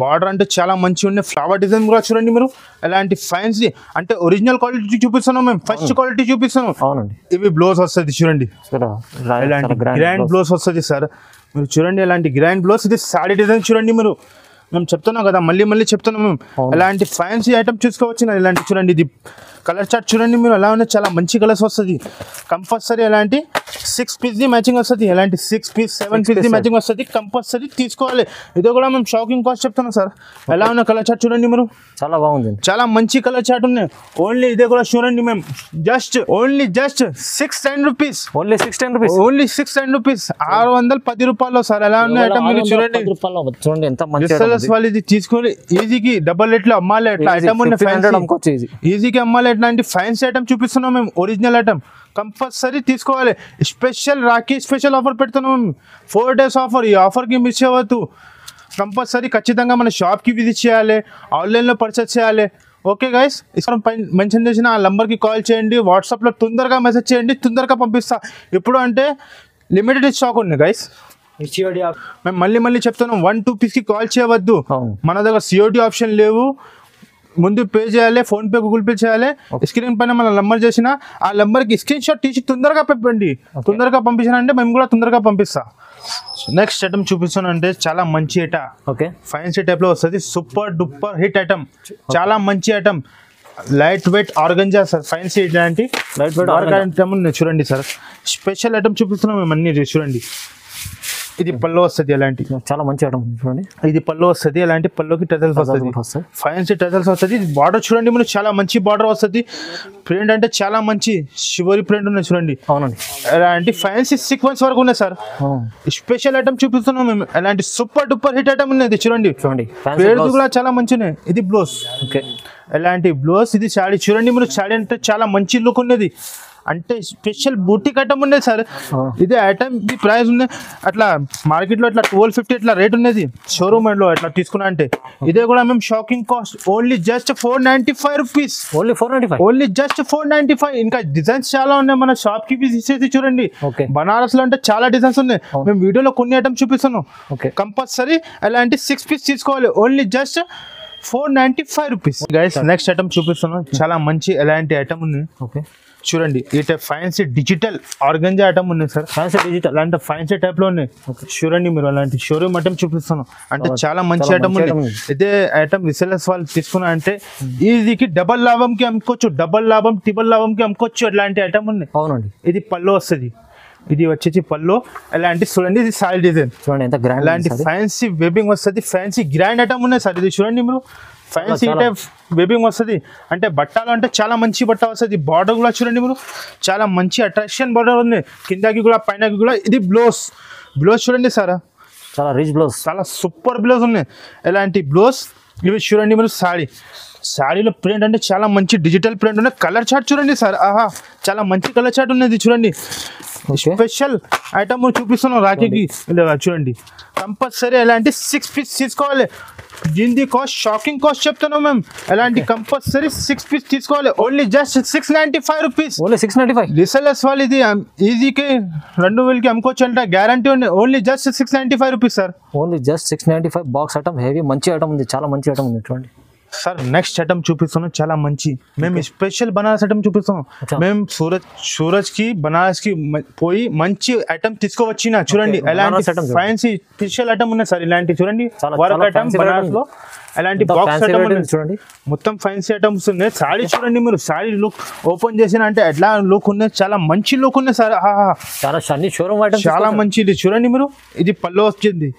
బార్డర్ అంటే చాలా మంచి ఉన్నాయి. ఫ్లవర్ డిజైన్ కూడా చూడండి మీరు. ఎలాంటి ఫ్యాన్సీ అంటే ఒరిజినల్ క్వాలిటీ చూపిస్తున్నాం మేము, ఫస్ట్ క్వాలిటీ చూపిస్తున్నాం. అవునండి. ఇవి బ్లౌజ్ వస్తుంది చూడండి, ఎలాంటి గ్రాండ్ బ్లౌజ్ వస్తుంది సార్. మీరు చూడండి ఎలాంటి గ్రాండ్ బ్లౌజ్. ఇది సాడీ డిజైన్ చూడండి మీరు. మేము చెప్తున్నాం కదా, మళ్ళీ చెప్తున్నాం మేము. ఎలాంటి ఫ్యాన్సీ ఐటమ్ చూసుకోవచ్చు. ఇలాంటి చూడండి, ఇది కలర్ చార్ట్ చూడండి మీరు ఎలా ఉన్నాయి, చాలా మంచి కలర్స్ వస్తుంది. కంపల్సరీ ఎలాంటి 6 పీస్ మ్యాచింగ్ వస్తుంది. ఎలాంటి 6 పీస్ 7 పీస్ మ్యాచింగ్ వస్తుంది. కంపల్సరీ తీసుకోవాలి. ఇదే కూడా మేము షాకింగ్ కాస్ట్ చెప్తున్నాం సార్. ఎలా ఉన్న కలర్ చార్ట్ చూడండి మీరు, చాలా బాగుంది. చాలా మంచి కలర్ చార్ట్ ఉన్నాయి. ఓన్లీ ఇదే కూడా చూడండి మేము, only just 610 rupees. Only 610 rupees. 610 రూపాయలు సార్. ఎలా ఉన్నాయి ఐటమ్ మీరు చూడండి. చూడండి ఎంత మంచి వాళ్ళు ఇది తీసుకొని ఈజీకి డబల్ రేట్లో అమ్మాలి. ఎట్లా ఐటమ్ ఉన్న ఈజీకి అమ్మాలి. ఎట్లాంటి ఫ్యాన్సీ ఐటమ్ చూపిస్తున్నాం మేము, ఒరిజినల్ ఐటమ్. కంపల్సరీ తీసుకోవాలి. స్పెషల్ రాఖీ స్పెషల్ ఆఫర్ పెడుతున్నాం. 4 days ఆఫర్. ఈ ఆఫర్కి మిస్ అవ్వద్దు. కంపల్సరీ ఖచ్చితంగా మన షాప్కి విజిట్ చేయాలి, ఆన్లైన్లో పర్చేస్ చేయాలి. ఓకే గైస్, మెన్షన్ చేసిన ఆ నెంబర్కి కాల్ చేయండి, వాట్సాప్లో తొందరగా మెసేజ్ చేయండి, తొందరగా పంపిస్తా. ఇప్పుడు అంటే లిమిటెడ్ స్టాక్ ఉంది గైస్. మేము మళ్ళీ చెప్తున్నాం, 1-2 పీస్కి కాల్ చేయవద్దు. మన దగ్గర సిఓడి ఆప్షన్ లేవు. ముందు పే చేయాలి, ఫోన్పే గూగుల్ పే చేయాలి. స్క్రీన్ పైన మన నెంబర్ చేసిన ఆ నెంబర్కి స్క్రీన్ షాట్ తీసి తొందరగా పంపండి. తొందరగా పంపించానంటే మేము కూడా తొందరగా పంపిస్తా. నెక్స్ట్ ఐటమ్ చూపిస్తాను అంటే చాలా మంచి ఐటమ్. ఓకే, ఫ్యాన్సీ టైప్ లో వస్తుంది. సూపర్ డూపర్ హిట్ ఐటమ్, చాలా మంచి item. Light weight organza sir. Fancy ఇలాంటి లైట్ వెయిట్ ఆర్గంజా ఐటమ్ చూడండి సార్. స్పెషల్ ఐటమ్ చూపిస్తున్నాం మేము అన్ని. చూడండి ఇది పళ్ళు వస్తుంది ఎలాంటి చాలా మంచి ఐటమ్ చూడండి. ఇది పళ్ళు వస్తుంది ఎలాంటి పళ్ళుకి టజల్స్ వస్తుంది ఫ్యాన్సీ టజల్స్ వస్తుంది. బార్డర్ చూడండి మీరు చాలా మంచి బార్డర్ వస్తుంది. ప్రింట్ అంటే చాలా మంచి షివరీ ప్రింట్ ఉన్నాయి చూడండి. అవునండి ఎలాంటి ఫ్యాన్సీ సీక్వెన్స్ వరకు ఉన్నాయి సార్. స్పెషల్ ఐటమ్ చూపిస్తున్నాం మేము. ఎలాంటి సూపర్ డూపర్ హిట్ ఐటమ్ ఉన్నది చూడండి. పేరు కూడా చాలా మంచిగా. ఇది బ్లౌజ్ ఎలాంటి బ్లౌజ్ ఇది శారీ చూడండి మీరు. శారీ అంటే చాలా మంచి లుక్ ఉన్నది. అంటే స్పెషల్ బూటిక్ ఐటమ్ ఉన్నది సార్. ఇదే ఐటమ్ ది ప్రైస్ ఉంది అట్లా మార్కెట్లో అట్లా 1250 అట్లా రేట్ ఉన్నది. షోరూమ్ లో అట్లా తీసుకున్నా అంటే ఇదే కూడా మేము shocking cost only just 495 rupees. Only just 495. ఇంకా డిజైన్స్ చాలా ఉన్నాయి. మన షాప్ కి విజిట్ చూడండి. బనారస్ లో అంటే చాలా డిజైన్స్ ఉన్నాయి. మేము వీడియోలో కొన్ని ఐటమ్ చూపిస్తున్నాం. కంపల్సరీ అలాంటి 6 పీస్ తీసుకోవాలి. Only just 495 rupees. Guys next item చూపిస్తున్నాం. చాలా మంచి ఎలాంటి ఐటమ్ ఉంది చూడండి. ఈ type fancy digital organza item ఉన్నాయి సార్. ఫ్యాన్సీ డిజిటల్ అలాంటి ఫ్యాన్సీ టైప్ లో ఉన్నాయి చూడండి మీరు. అలాంటి షోరూమ్ ఐటమ్ చూపిస్తున్నాం. అంటే చాలా మంచి ఐటమ్ ఉంది. ఇదే ఐటమ్ రిసెలర్స్ వాళ్ళు తీసుకున్నా అంటే ఈజీకి డబల్ లాభంకి అమ్ముకోవచ్చు. డబల్ లాభం ట్రిబల్ లాభంకి అమ్ముకోవచ్చు. అట్లాంటి ఐటమ్ ఉన్నాయి. అవునండి. ఇది పళ్ళు వస్తుంది. ఇది వచ్చేసి పళ్ళు ఎలాంటి చూడండి. ఇది సాయిల్ డిజైన్ చూడండి ఎంత గ్రాండ్. ఇలాంటి ఫ్యాన్సీ వెబింగ్ వస్తుంది. ఫ్యాన్సీ గ్రాండ్ ఐటమ్ ఉన్నాయి సార్. ఇది చూడండి మీరు. ఫ్యాన్సీ టైప్ వెబింగ్ వస్తుంది. అంటే బట్టలు అంటే చాలా మంచి బట్ట వస్తుంది. బార్డర్ కూడా చూడండి మీరు. చాలా మంచి అట్రాక్షన్ బార్డర్ ఉంది. కిందకి కూడా పైనకి కూడా. ఇది బ్లౌజ్ చూడండి సార్. చాలా రిచ్ బ్లౌజ్. చాలా సూపర్ బ్లౌజ్ ఉన్నాయి. ఎలాంటి బ్లౌజ్ ఇవి చూడండి మీరు. శారీలో ప్రింట్ అంటే చాలా మంచి డిజిటల్ ప్రింట్ ఉన్నాయి. కలర్ చార్ట్ చూడండి సార్. ఆహా చాలా మంచి కలర్ చార్ట్ ఉన్నది చూడండి. స్పెషల్ ఐటమ్ చూపిస్తున్నాం రాఖీకి. చూడండి కంపల్సరీ ఎలాంటి 6 పీస్ తీసుకోవాలి. దీని కాస్ట్ షాకింగ్ కాస్ట్ చెప్తున్నాం మేము. ఎలాంటి కంపల్సరీ 6 పీస్ తీసుకోవాలి. Only just 695 rupees. Only 695. Resellers వాళ్ళు ఇది ఈజీకి 2000కి అమ్ముకోవచ్చు అంటే గ్యారంటీ ఉంది. Only just 695 rupees sir. Only just 695. Box item heavy మంచి ఐటమ్ ఉంది. చాలా మంచి ఐటమ్ ఉంది చూడండి సార్. నెక్స్ట్ ఐటమ్ చూపిస్తున్నాం చాలా మంచి. మేము స్పెషల్ బనారస్ ఐటమ్ చూపిస్తున్నాం. మేము సూరజ్ కి బనారస్ కి పోయి మంచి ఐటమ్ తీసుకోవచ్చిన చూడండి. ఎలాంటి ఫ్యాన్సీ స్పెషల్ ఐటమ్ ఉన్నాయి సార్. ఇలాంటి చూడండి వర్క్ ఐటమ్ బనారస్ లో. అలాంటి బాక్స్ ఐటమ్ చూడండి. మొత్తం ఫ్యాన్సీ ఐటమ్స్ ఉన్నాయి. సారీ చూడండి మీరు. సారీ లుక్ ఓపెన్ చేసిన అంటే ఎట్లా లుక్ ఉన్నాయి. చాలా మంచి లుక్ ఉన్నాయి సార్. చాలా మంచి. ఇది చూడండి మీరు. ఇది పళ్ళు వచ్చింది.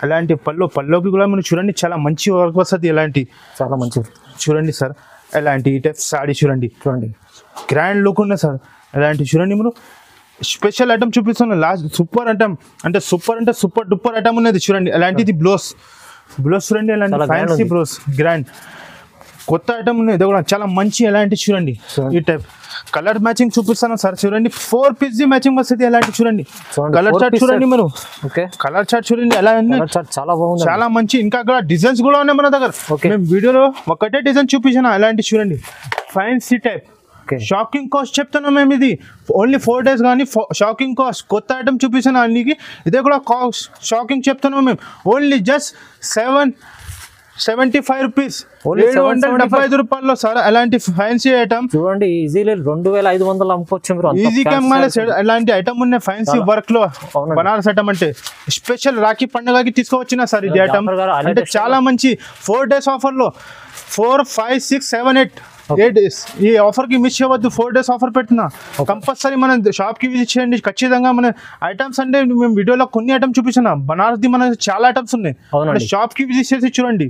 అలాంటి పళ్ళుకి కూడా మీరు చూడండి చాలా మంచి వర్క్ వస్తుంది. ఎలాంటి చాలా మంచి చూడండి సార్. ఎలాంటి ఈ టైప్ సారీ చూడండి. గ్రాండ్ లుక్ ఉన్నాయి సార్. ఎలాంటి చూడండి మీరు. స్పెషల్ ఐటమ్ చూపిస్తున్నాను లాస్ట్. సూపర్ ఐటమ్ అంటే సూపర్ డూపర్ ఐటమ్ ఉన్నది చూడండి. అలాంటిది బ్లౌజ్ చూడండి. అలాంటి ఫ్యాన్సీ బ్లౌజ్ గ్రాండ్ కొత్త ఐటమ్ ఉన్నాయి. ఇది కూడా చాలా మంచి. ఎలాంటి చూడండి ఈ టైప్ కలర్ మ్యాచింగ్ చూపిస్తాను సార్. చూడండి 4 పీస్ మ్యాచింగ్ వస్తుంది. ఎలాంటి చూడండి కలర్ చార్ట్ చూడండి మీరు. కలర్ చార్ట్ చూడండి ఎలా ఉంది. చాలా బాగుంది. చాలా మంచి. ఇంకా కూడా డిజైన్స్ కూడా ఉన్నాయి మన దగ్గర. మేము వీడియోలో ఒకటే డిజైన్ చూపించాను. అలాంటి చూడండి ఫ్యాన్సీ టైప్. షాకింగ్ కాస్ట్ చెప్తున్నాం మేము. ఇది ఓన్లీ 4 days కానీ షాకింగ్ కాస్ట్. కొత్త ఐటమ్ చూపించాను అన్నికి. ఇదే కూడా కాస్ట్ షాకింగ్ చెప్తున్నాం మేము. Only just 775 rupees. 775 రూపాయల్లో సార్. అలాంటి ఫ్యాన్సీ ఐటమ్ చూడండి. ఈజీలీ 2500 అమ్ముకోవచ్చు. ఈజీగా అలాంటి ఐటమ్ ఉన్నాయి ఫ్యాన్సీ వర్క్ లో. బనారస్ ఐటమ్ అంటే స్పెషల్ రాఖీ పండుగకి తీసుకోవచ్చిన సార్. ఇది ఐటమ్ అంటే చాలా మంచి. 4 days ఆఫర్ లో 4, 5, 6, 7, 8 days ఈ ఆఫర్ కి మిస్ చేయవద్దు. 4 days ఆఫర్ పెట్టినా కంపల్సరీ మన షాప్ కి విజిట్ చేయండి. ఖచ్చితంగా మన ఐటమ్స్ అంటే మేము వీడియోలో కొన్ని ఐటమ్ చూపించిన బనారస్ ది మన చాలా ఐటమ్స్ ఉన్నాయి. షాప్ కి విజిట్ చేసి చూడండి.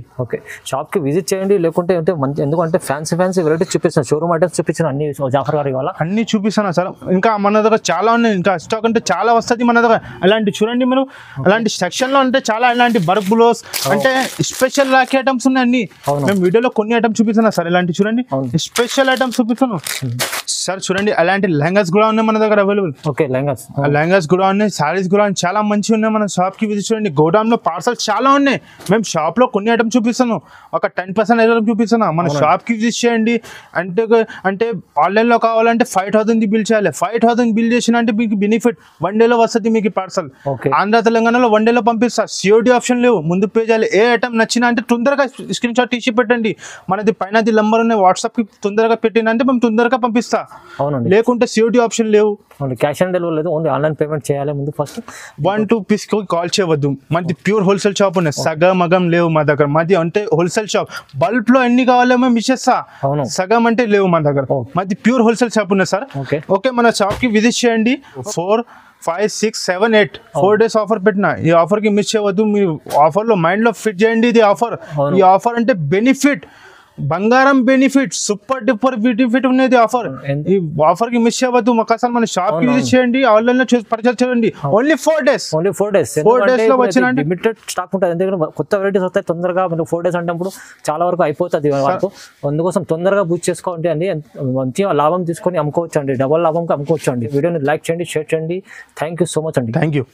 షాప్ కి విజిట్ చేయండి. లేకుంటే అంటే మంచి ఎందుకంటే ఫ్యాన్సీ వెరైటీస్ చూపిస్తాను. షోరూమ్ ఐటమ్స్ చూపించాను అన్ని. జాఫర్ గారి వల్ల అన్ని చూపిస్తాను సార్. ఇంకా మన దగ్గర చాలా ఉన్నాయి. ఇంకా స్టాక్ అంటే చాలా వస్తుంది మన దగ్గర. అలాంటి చూడండి మీరు. అలాంటి సెక్షన్ లో అంటే చాలా ఇలాంటి బర్క్ బ్లౌజ్ అంటే స్పెషల్ రాఖీ ఐటమ్స్ ఉన్నాయి అన్ని. మేము వీడియోలో కొన్ని ఐటమ్స్ చూపిస్తున్నా సార్. ఇలాంటి చూడండి స్పెషల్ ఐటమ్స్ చూపిస్తాను సార్. చూడండి అలాంటి లెహంగాస్ కూడా ఉన్నాయి మన దగ్గర అవైలబుల్. లెహంగాస్ కూడా ఉన్నాయి. సారీస్ కూడా చాలా మంచిగా ఉన్నాయి. మన షాప్ కి విజిట్ చూడండి. గోడౌన్ లో పార్సల్స్ చాలా ఉన్నాయి. మేము షాప్ లో కొన్ని ఐటమ్స్ చూపిస్తాను. ఒక 10% ఐటమ్ చూపిస్తాను. మన షాప్ కి విజిట్ చేయండి. అంటే ఆన్లైన్ లో కావాలంటే 5000 బిల్ చేయాలి. 5000 బిల్ చేసిన అంటే మీకు బెనిఫిట్ 1 day లో వస్తుంది మీకు పార్సల్. ఆంధ్ర తెలంగాణలో 1 day లో పంపిస్తా. సిఓడి ఆప్షన్ లేవు. ముందు పే చేయాలి. ఏ ఐటమ్ నచ్చినా అంటే తొందరగా స్క్రీన్ షాట్ తీసి పెట్టండి. మనది పైనది నంబర్ ఉన్నాయి. వాట్సాప్ కి తొందరగా పెట్టినంటే మేము తొందరగా పంపిస్తా. లేకుంటే సిఓడి ఆప్షన్ లేవు. క్యాష్ ఆన్ డెలివరీ లేదు. ఓన్లీ ఆన్లైన్ పేమెంట్ చేయాలి. ముందు ఫస్ట్ 1-2 పీస్ కాల్ చేయవద్దు. మాది ప్యూర్ హోల్సేల్ షాప్ ఉన్నాయి. సగం మగం లేవు మా దగ్గర. మాది అంటే హోల్సేల్ షాప్. బల్బ్ లో ఎన్ని కావాలో మేము ఇచ్చేస్తా. సగం అంటే లేవు మా దగ్గర. మాది ప్యూర్ హోల్సేల్ షాప్ ఉన్నాయి సార్. ఓకే మన షాప్ కి విజిట్ చేయండి. 5, 6, 7, 8 4 days ఆఫర్ పెట్టిన. ఈ ఆఫర్ కి మిస్ చేయవద్దు. మీరు ఆఫర్ లో మైండ్ లో ఫిట్ చేయండి. ఇది ఆఫర్, ఈ ఆఫర్ అంటే బెనిఫిట్, బంగారం బెనిఫిట్, సూపర్ డూపర్ బెనిఫిట్ ఉన్నది ఆఫర్. ఈ ఆఫర్ కి మిస్ చేయవద్దు. మాకు అసలు మన షాప్ కి విజిట్ చేయండి, ఆన్లైన్ లో పర్చేస్ చేయండి. ఓన్లీ 4 days లో వచ్చిన లిమిటెడ్ స్టాక్ ఉంటుంది. ఎందుకంటే కొత్త వెరైటీస్ వస్తాయి తొందరగా. మీరు 4 days అంటే చాలా వరకు అయిపోతుంది వాళ్ళకు. అందుకోసం తొందరగా బుక్ చేసుకోండి అండి. మంచిగా లాభం తీసుకొని అమ్ముకోవచ్చు అండి, డబల్ లాభంకి అమ్ముకోవచ్చు అండి. వీడియోని లైక్ చేయండి, షేర్ చేయండి. థ్యాంక్ యూ సో మచ్ అండి. Thank you.